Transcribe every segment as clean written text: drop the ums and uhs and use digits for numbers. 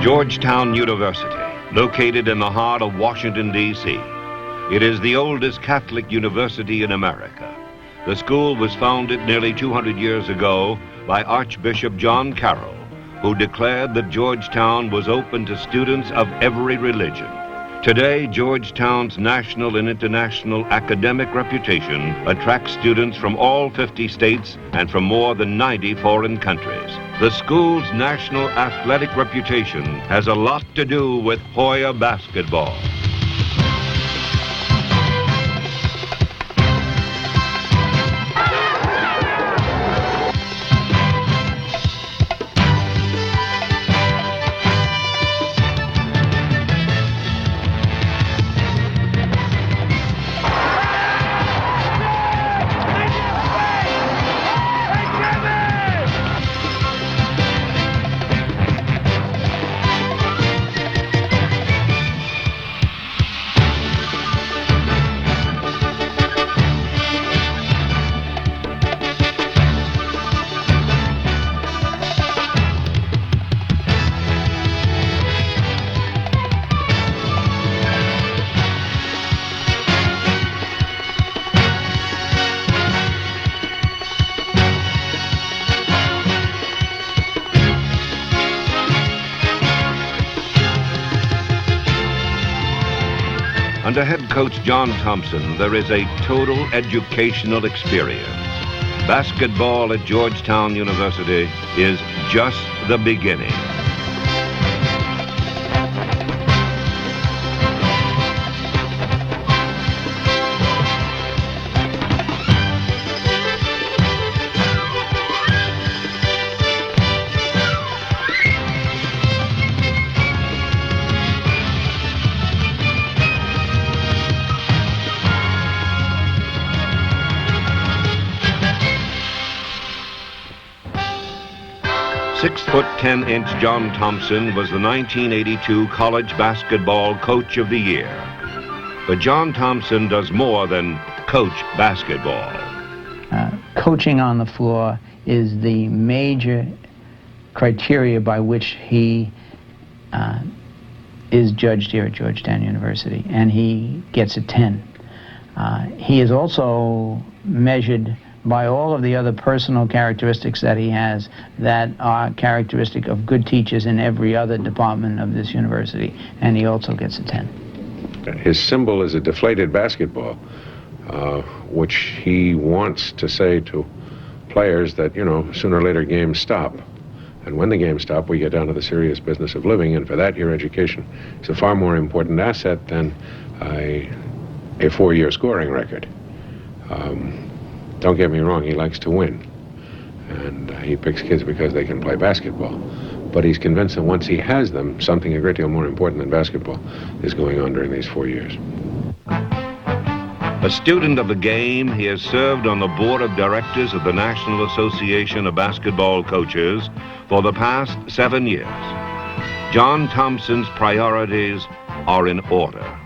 Georgetown University, located in the heart of Washington, D.C. It is the oldest Catholic university in America. The school was founded nearly 200 years ago by Archbishop John Carroll, who declared that Georgetown was open to students of every religion. Today, Georgetown's national and international academic reputation attracts students from all 50 states and from more than 90 foreign countries. The school's national athletic reputation has a lot to do with Hoya basketball. Under head coach John Thompson, there is a total educational experience. Basketball at Georgetown University is just the beginning. Six-foot-10-inch John Thompson was the 1982 College Basketball Coach of the Year. But John Thompson does more than coach basketball. Coaching on the floor is the major criteria by which he is judged here at Georgetown University, and he gets a 10. He is also measured by all of the other personal characteristics that he has that are characteristic of good teachers in every other department of this university, and he also gets a 10. His symbol is a deflated basketball, which he wants to say to players that, you know, sooner or later games stop. And when the games stop, we get down to the serious business of living, and for that, your education is a far more important asset than a four-year scoring record. Don't get me wrong, he likes to win. And he picks kids because they can play basketball. But he's convinced that once he has them, something a great deal more important than basketball is going on during these 4 years. A student of the game, he has served on the board of directors of the National Association of Basketball Coaches for the past 7 years. John Thompson's priorities are in order.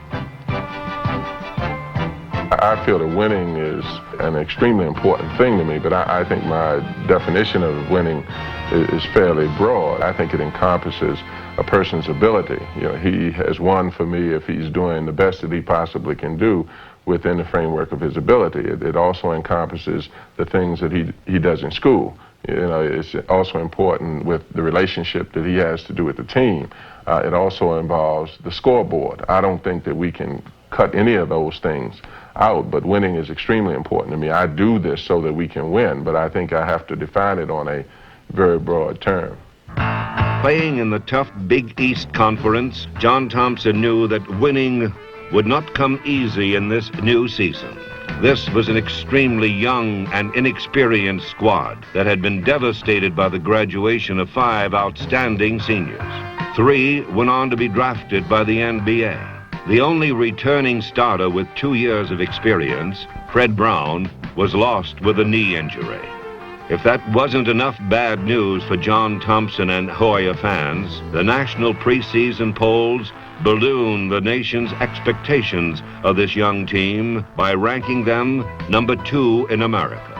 I feel that winning is an extremely important thing to me, but I think my definition of winning is fairly broad. I think it encompasses a person's ability. You know, he has won for me if he's doing the best that he possibly can do within the framework of his ability. It also encompasses the things that he does in school. You know, it's also important with the relationship that he has to do with the team. It also involves the scoreboard. I don't think that we can cut any of those things out, but winning is extremely important to me. I do this so that we can win, but I think I have to define it on a very broad term. Playing in the tough Big East Conference, John Thompson knew that winning would not come easy in this new season. This was an extremely young and inexperienced squad that had been devastated by the graduation of 5 outstanding seniors. 3 went on to be drafted by the NBA. The only returning starter with 2 years of experience, Fred Brown, was lost with a knee injury. If that wasn't enough bad news for John Thompson and Hoya fans, the national preseason polls ballooned the nation's expectations of this young team by ranking them number 2 in America.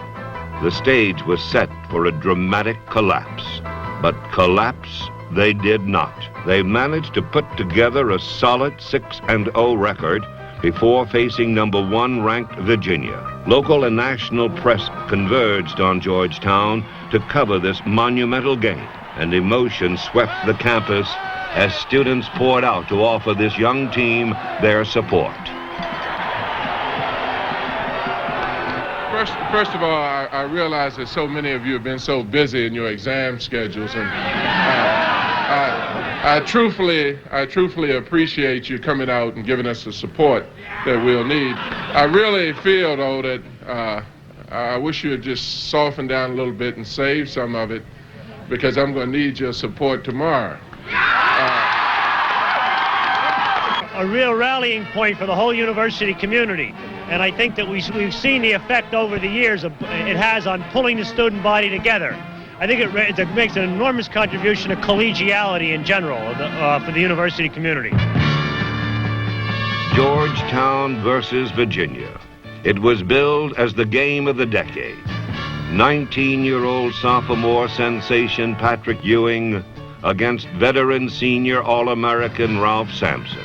The stage was set for a dramatic collapse. But collapse they did not. They managed to put together a solid 6-0 record before facing number 1 ranked Virginia. Local and national press converged on Georgetown to cover this monumental game, and emotion swept the campus as students poured out to offer this young team their support. First of all, I realize that so many of you have been so busy in your exam schedules, and I truthfully appreciate you coming out and giving us the support that we'll need. I really feel, though, that I wish you would just soften down a little bit and save some of it, because I'm going to need your support tomorrow. A real rallying point for the whole university community. And I think that we've seen the effect over the years it has on pulling the student body together. I think it makes an enormous contribution to collegiality in general for the university community. Georgetown versus Virginia. It was billed as the game of the decade. 19-year-old sophomore sensation Patrick Ewing against veteran senior All-American Ralph Sampson.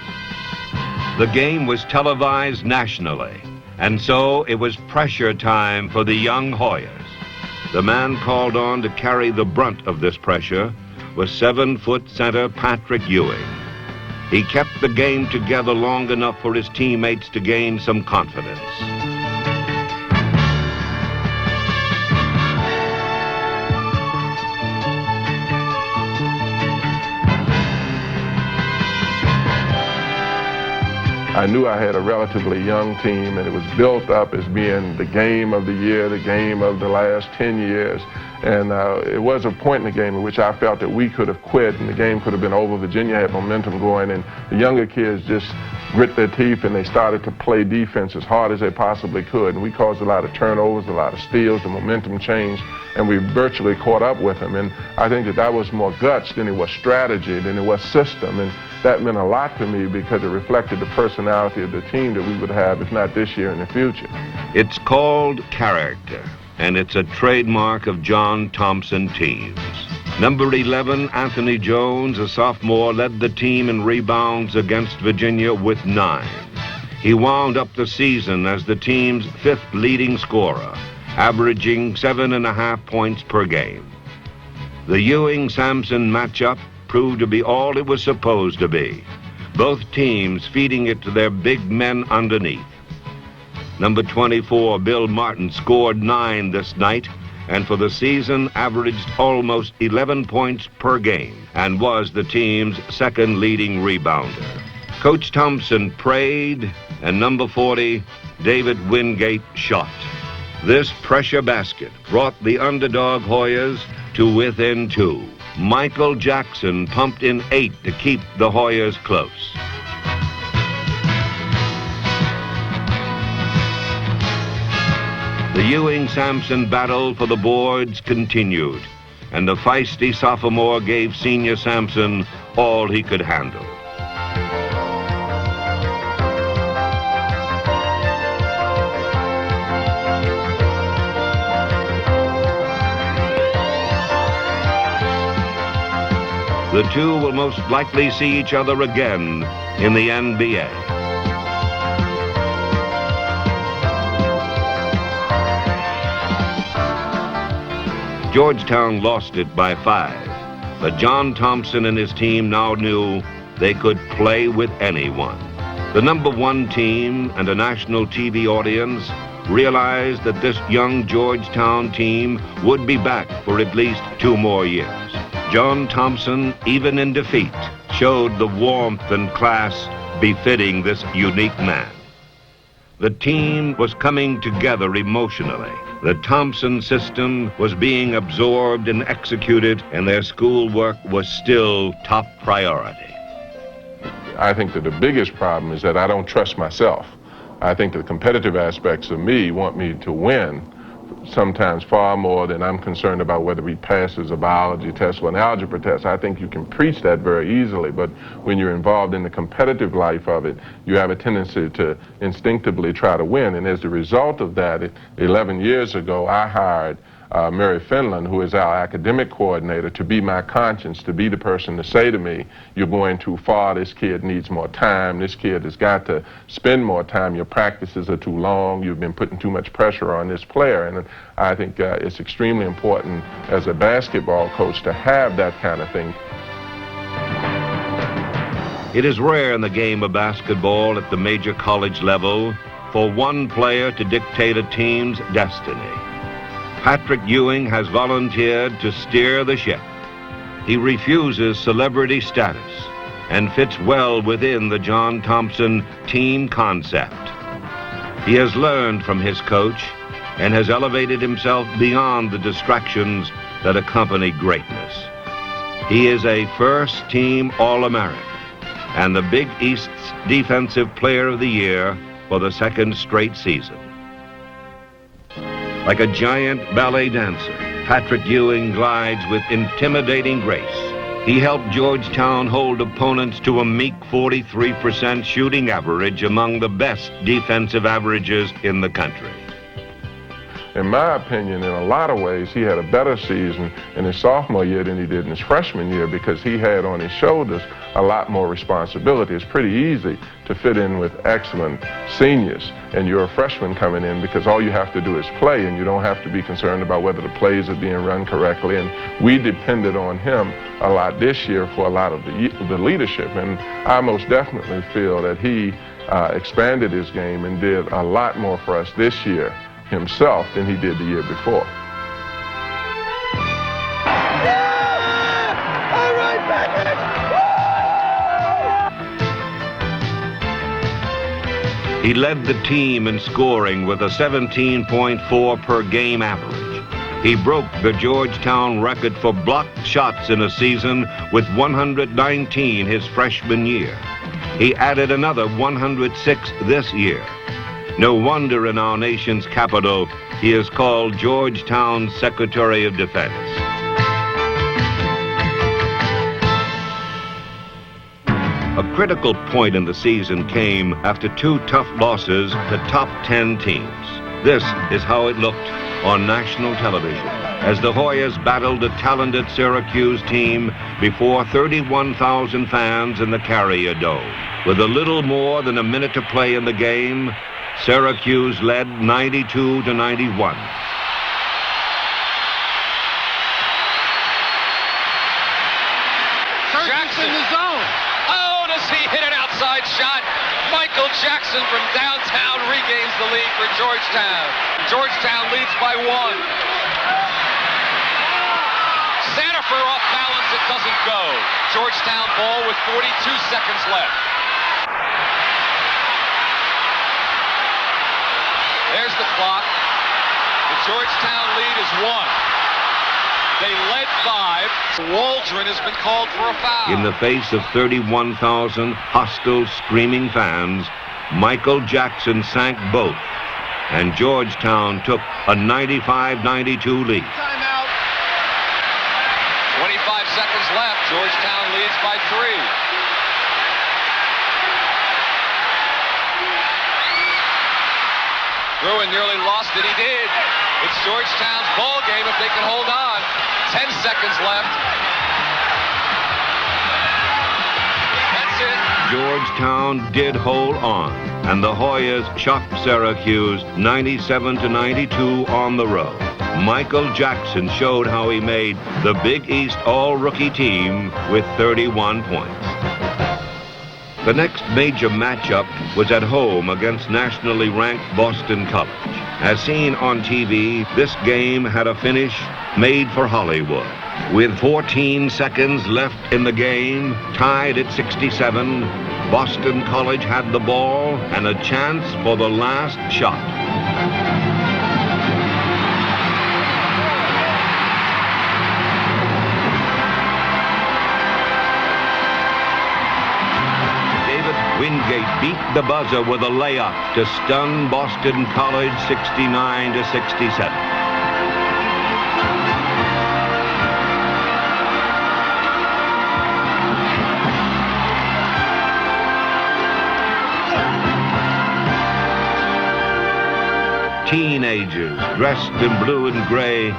The game was televised nationally, and so it was pressure time for the young Hoyas. The man called on to carry the brunt of this pressure was 7-foot center Patrick Ewing. He kept the game together long enough for his teammates to gain some confidence. I knew I had a relatively young team, and it was built up as being the game of the year, the game of the last 10 years. And it was a point in the game in which I felt that we could have quit and the game could have been over. Virginia had momentum going, and the younger kids just grit their teeth and they started to play defense as hard as they possibly could. And we caused a lot of turnovers, a lot of steals, the momentum changed, and we virtually caught up with them. And I think that was more guts than it was strategy, than it was system. And that meant a lot to me because it reflected the personality of the team that we would have, if not this year, in the future. It's called character, and it's a trademark of John Thompson teams. Number 11, Anthony Jones, a sophomore, led the team in rebounds against Virginia with 9. He wound up the season as the team's 5th leading scorer, averaging 7.5 points per game. The Ewing-Sampson matchup proved to be all it was supposed to be, both teams feeding it to their big men underneath. Number 24, Bill Martin, scored 9 this night, and for the season averaged almost 11 points per game and was the team's 2nd leading rebounder. Coach Thompson prayed, and number 40, David Wingate, shot. This pressure basket brought the underdog Hoyas to within 2. Michael Jackson pumped in 8 to keep the Hoyas close. The Ewing-Sampson battle for the boards continued, and the feisty sophomore gave senior Sampson all he could handle. The two will most likely see each other again in the NBA. Georgetown lost it by 5, but John Thompson and his team now knew they could play with anyone. The number 1 team and a national TV audience realized that this young Georgetown team would be back for at least 2 more years. John Thompson, even in defeat, showed the warmth and class befitting this unique man. The team was coming together emotionally. The Thompson system was being absorbed and executed, and their schoolwork was still top priority. I think that the biggest problem is that I don't trust myself. I think the competitive aspects of me want me to win, sometimes far more than I'm concerned about whether we pass as a biology test or an algebra test. I think you can preach that very easily, but when you're involved in the competitive life of it, you have a tendency to instinctively try to win. And as a result of that, 11 years ago, I hired Mary Finland, who is our academic coordinator, to be my conscience, to be the person to say to me, you're going too far, this kid needs more time, this kid has got to spend more time, your practices are too long, you've been putting too much pressure on this player. And I think it's extremely important as a basketball coach to have that kind of thing. It is rare in the game of basketball at the major college level for one player to dictate a team's destiny. Patrick Ewing has volunteered to steer the ship. He refuses celebrity status and fits well within the John Thompson team concept. He has learned from his coach and has elevated himself beyond the distractions that accompany greatness. He is a first-team All-American and the Big East's Defensive Player of the Year for the second straight season. Like a giant ballet dancer, Patrick Ewing glides with intimidating grace. He helped Georgetown hold opponents to a meek 43% shooting average, among the best defensive averages in the country. In my opinion, in a lot of ways, he had a better season in his sophomore year than he did in his freshman year, because he had on his shoulders a lot more responsibility. It's pretty easy to fit in with excellent seniors, and you're a freshman coming in because all you have to do is play, and you don't have to be concerned about whether the plays are being run correctly. And we depended on him a lot this year for a lot of the leadership, and I most definitely feel that he expanded his game and did a lot more for us this year himself than he did the year before. All right, Patrick! He led the team in scoring with a 17.4 per game average. He broke the Georgetown record for blocked shots in a season with 119 his freshman year. He added another 106 this year. No wonder in our nation's capital he is called Georgetown's Secretary of Defense. A critical point in the season came after two tough losses to top 10 teams. This is how it looked on national television as the Hoyas battled a talented Syracuse team before 31,000 fans in the Carrier Dome. With a little more than a minute to play in the game, Syracuse led 92-91. Jackson in the zone. Oh, does he hit an outside shot? Michael Jackson from downtown regains the lead for Georgetown. Georgetown leads by 1. Sandifer off balance, it doesn't go. Georgetown ball with 42 seconds left. There's the clock. The Georgetown lead is 1. They led 5. Waldron has been called for a foul. In the face of 31,000 hostile, screaming fans, Michael Jackson sank both, and Georgetown took a 95-92 lead. Timeout. 25 seconds left. Georgetown leads by 3. Bruin nearly lost it. He did. It's Georgetown's ball game if they can hold on. 10 seconds left. That's it. Georgetown did hold on, and the Hoyas shocked Syracuse 97-92 on the road. Michael Jackson showed how he made the Big East All-Rookie team with 31 points. The next major matchup was at home against nationally ranked Boston College. As seen on TV, this game had a finish made for Hollywood. With 14 seconds left in the game, tied at 67, Boston College had the ball and a chance for the last shot. Wingate beat the buzzer with a layup to stun Boston College 69-67. Teenagers dressed in blue and gray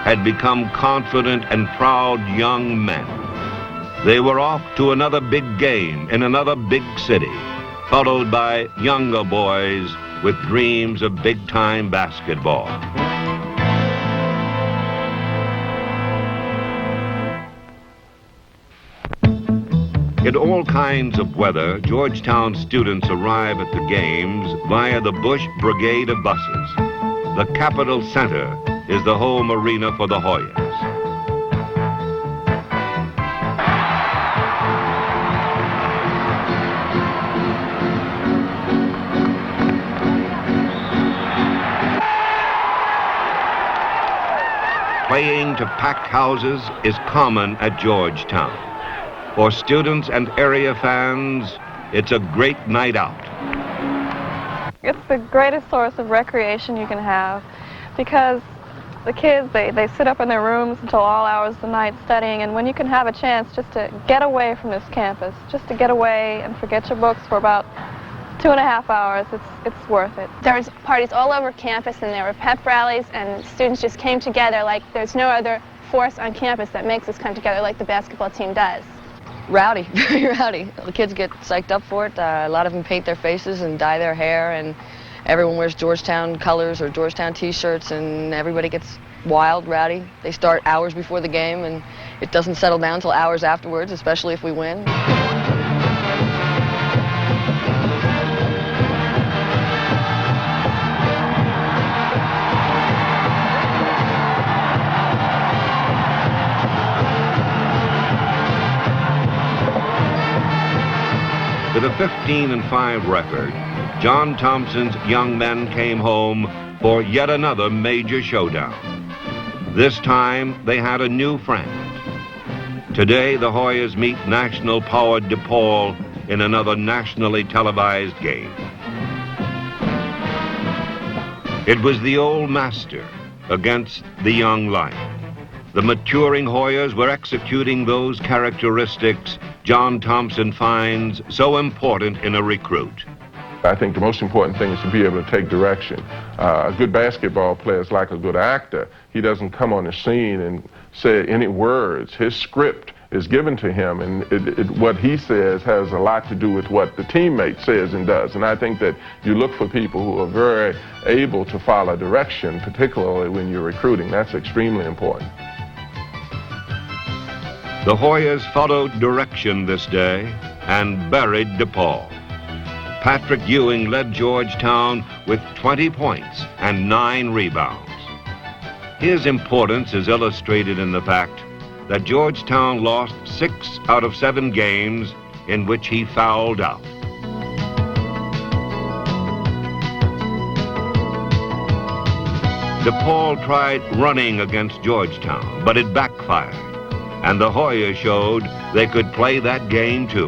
had become confident and proud young men. They were off to another big game in another big city, followed by younger boys with dreams of big-time basketball. In all kinds of weather, Georgetown students arrive at the games via the Bush Brigade of buses. The Capitol Center is the home arena for the Hoyas. Playing to packed houses is common at Georgetown. For students and area fans, it's a great night out. It's the greatest source of recreation you can have because the kids, they sit up in their rooms until all hours of the night studying, and when you can have a chance just to get away from this campus, just to get away and forget your books for about 2.5 hours, it's worth it. There was parties all over campus, and there were pep rallies, and students just came together like there's no other force on campus that makes us come together like the basketball team does. Rowdy, very rowdy. The kids get psyched up for it. A lot of them paint their faces and dye their hair, and everyone wears Georgetown colors or Georgetown t-shirts, and everybody gets wild, rowdy. They start hours before the game, and it doesn't settle down until hours afterwards, especially if we win. With a 15-5 record, John Thompson's young men came home for yet another major showdown. This time, they had a new friend. Today, the Hoyas meet national-powered DePaul in another nationally televised game. It was the old master against the young lion. The maturing Hoyas were executing those characteristics John Thompson finds so important in a recruit. I think the most important thing is to be able to take direction. A good basketball player is like a good actor. He doesn't come on the scene and say any words. His script is given to him, and what he says has a lot to do with what the teammate says and does. And I think that you look for people who are very able to follow direction, particularly when you're recruiting. That's extremely important. The Hoyas followed direction this day and buried DePaul. Patrick Ewing led Georgetown with 20 points and 9 rebounds. His importance is illustrated in the fact that Georgetown lost 6 out of 7 games in which he fouled out. DePaul tried running against Georgetown, but it backfired, and the Hoyas showed they could play that game too.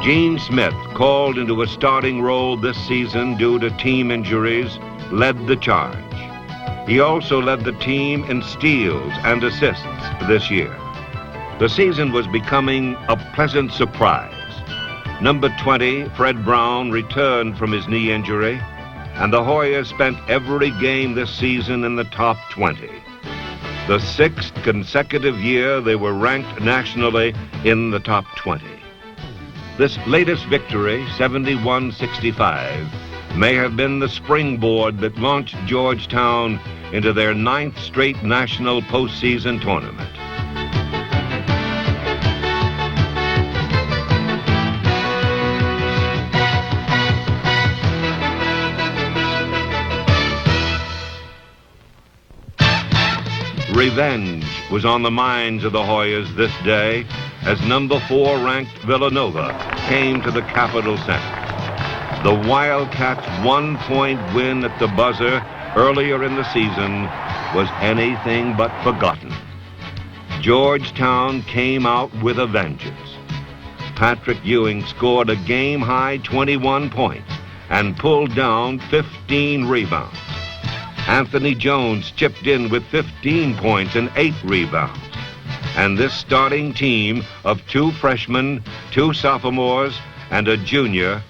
Gene Smith, called into a starting role this season due to team injuries, led the charge. He also led the team in steals and assists this year. The season was becoming a pleasant surprise. Number 20, Fred Brown, returned from his knee injury, and the Hoyas spent every game this season in the top 20. The 6th consecutive year they were ranked nationally in the top 20. This latest victory, 71-65, may have been the springboard that launched Georgetown into their 9th straight national postseason tournament. Revenge was on the minds of the Hoyas this day as number 4 ranked Villanova came to the Capitol Center. The Wildcats' 1-point win at the buzzer earlier in the season was anything but forgotten. Georgetown came out with a vengeance. Patrick Ewing scored a game-high 21 points and pulled down 15 rebounds. Anthony Jones chipped in with 15 points and 8 rebounds. And this starting team of 2 freshmen, 2 sophomores, and a junior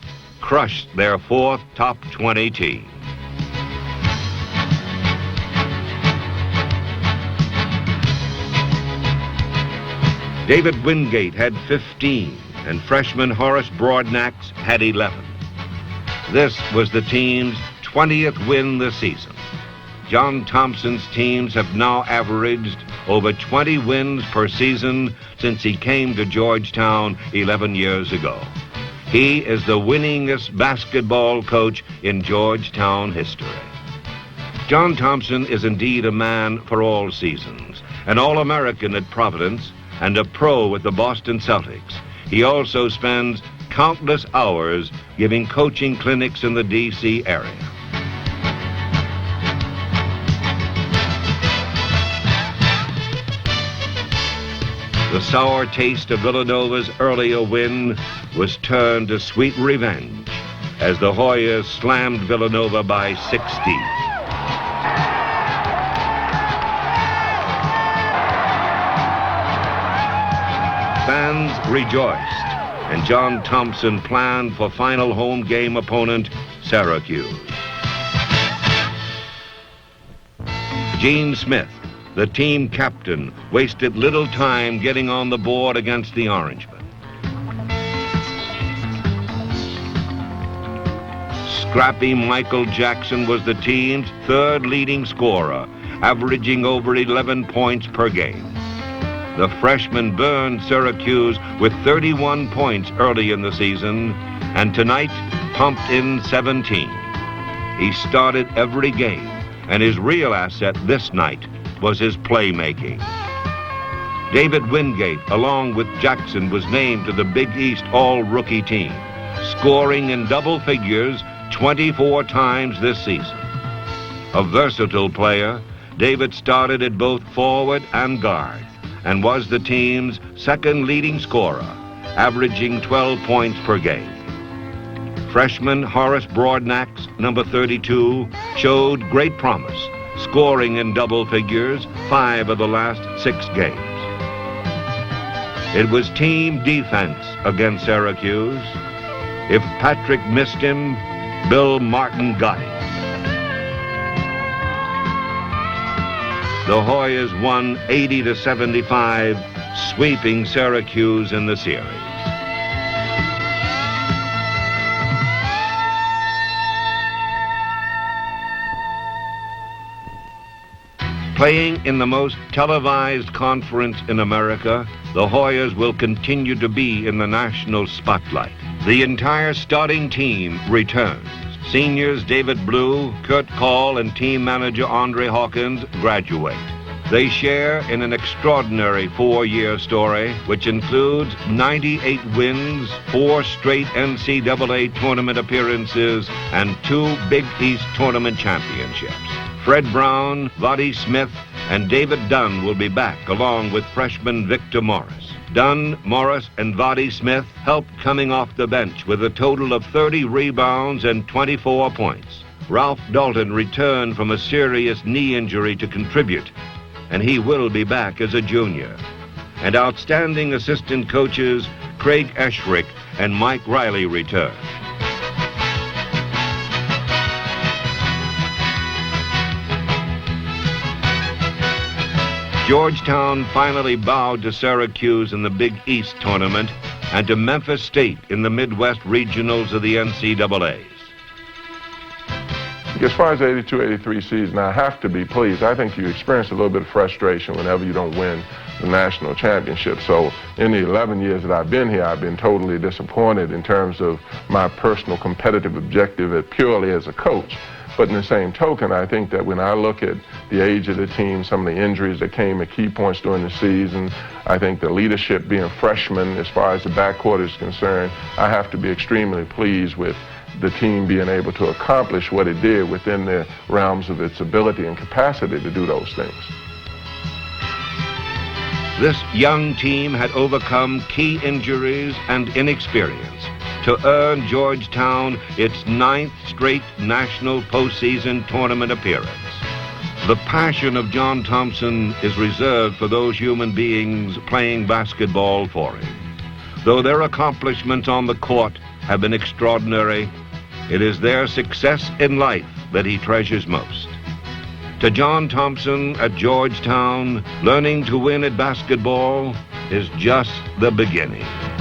crushed their 4th top 20 team. David Wingate had 15, and freshman Horace Broadnax had 11. This was the team's 20th win this season. John Thompson's teams have now averaged over 20 wins per season since he came to Georgetown 11 years ago. He is the winningest basketball coach in Georgetown history. John Thompson is indeed a man for all seasons, an All-American at Providence and a pro with the Boston Celtics. He also spends countless hours giving coaching clinics in the D.C. area. The sour taste of Villanova's earlier win was turned to sweet revenge as the Hoyas slammed Villanova by 60. Fans rejoiced, and John Thompson planned for final home game opponent Syracuse. Gene Smith, the team captain, wasted little time getting on the board against the Orangemen. Scrappy Michael Jackson was the team's third leading scorer, averaging over 11 points per game. The freshman burned Syracuse with 31 points early in the season, and tonight pumped in 17. He started every game, and his real asset this night was his playmaking. David Wingate, along with Jackson, was named to the Big East All-Rookie team, scoring in double figures 24 times this season. A versatile player, David started at both forward and guard, and was the team's second leading scorer, averaging 12 points per game. Freshman Horace Broadnax, number 32, showed great promise, scoring in double figures 5 of the last 6 games. It was team defense against Syracuse. If Patrick missed him, Bill Martin got him. The Hoyas won 80-75, sweeping Syracuse in the series. Playing in the most televised conference in America, the Hoyas will continue to be in the national spotlight. The entire starting team returns. Seniors David Blue, Kurt Call, and team manager Andre Hawkins graduate. They share in an extraordinary 4-year story, which includes 98 wins, 4 straight NCAA tournament appearances, and 2 Big East tournament championships. Fred Brown, Voddy Smith, and David Dunn will be back, along with freshman Victor Morris. Dunn, Morris, and Voddy Smith helped coming off the bench with a total of 30 rebounds and 24 points. Ralph Dalton returned from a serious knee injury to contribute, and he will be back as a junior. And outstanding assistant coaches Craig Eshrick and Mike Riley return. Georgetown finally bowed to Syracuse in the Big East tournament and to Memphis State in the Midwest regionals of the NCAAs. As far as the 82-83 season, I have to be pleased. I think you experience a little bit of frustration whenever you don't win the national championship. So in the 11 years that I've been here, I've been totally disappointed in terms of my personal competitive objective purely as a coach. But in the same token, I think that when I look at the age of the team, some of the injuries that came at key points during the season, I think the leadership being freshmen as far as the backcourt is concerned, I have to be extremely pleased with the team being able to accomplish what it did within the realms of its ability and capacity to do those things. This young team had overcome key injuries and inexperience to earn Georgetown its 9th straight national postseason tournament appearance. The passion of John Thompson is reserved for those human beings playing basketball for him. Though their accomplishments on the court have been extraordinary, it is their success in life that he treasures most. To John Thompson at Georgetown, learning to win at basketball is just the beginning.